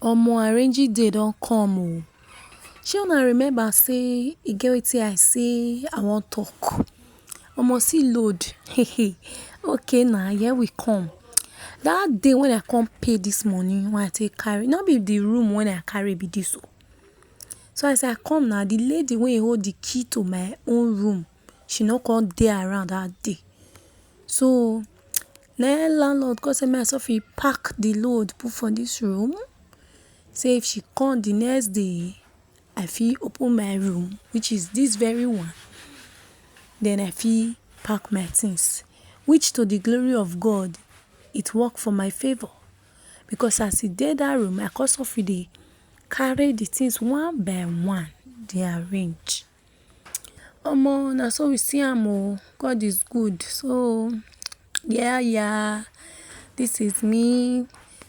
Omo, arranging day don come o. Shey una remember say e get wetin I say I wan talk. Omo, see load. Okay na, here we come. Dat day when I come pay dis money wey I take carry, no be the room wey I carry be dis o. So as I come na, the lady wey hold the key to my own room, she no come dey around dat day. So na landlord come say make I suffer pack the load put for dis room. Say if she come the next day, I fit open my room, which is dis very one. Then I fit pack my things, which to the glory of God, it work for my favour. Because as e dey dat room, I come suffer dey carry the things one by one, dey arrange. Omo, na so we see am o. God is good. So this is me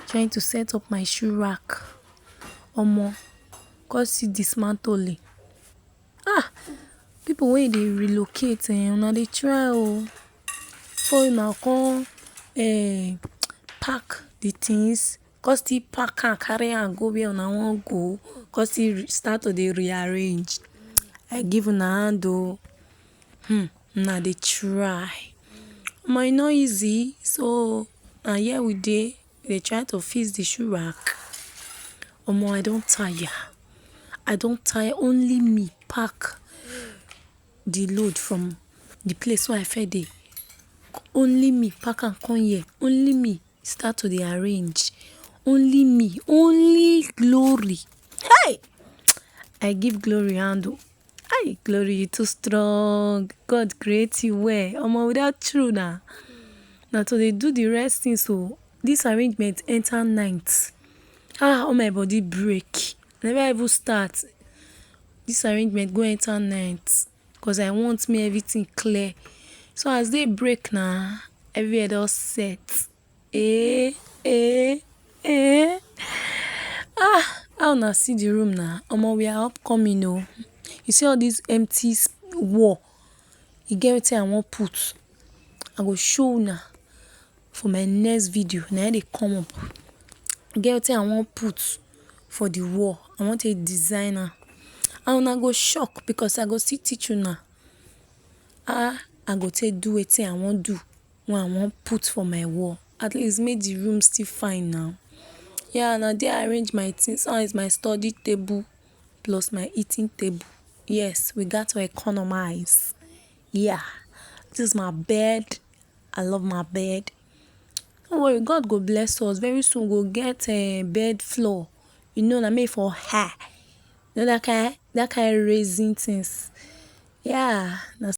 trying to set up my shoe rack. Omo, come see dismantling. People wey dey relocate una dey try o. Before una come pack the things, come still pack am carry am go where una wan go, come still start to dey rearrange. I give una hand o. Una dey try. Omo, e no easy. So na here we dey try to fix the shoe rack. Omo, I don tire. Only me pack the load from the place wey I first dey. Only me pack am come here. Only me start to dey arrange. Only me. Only Glory. Hey! I give Glory hand o. Hey, Glory, you too strong. God create you well. Omo, without you na to dey do the rest things o. This arrangement enter night. All my body break. Never even start. This arrangement go enter night because I want make everything clear. So as day break na, everywhere don set. How una see the room na? Omo, we are upcoming o. You see all this empty wall, e get wetin I wan put. I go show una for my next video. Na im dey come up. E get wetin I wan put for the wall. I wan take design am. And una go shock because I go still teach una how I go take do wetin I wan do, wey I wan put for my wall. At least make the room still fine now. Na there I arrange my things. This one is my study table plus my eating table. Yes, we got to economize. This is my bed. I love my bed. Don't worry, God go bless us. Very soon we'll get a bed floor. You know, na made for hair. You know that kind raising things. Na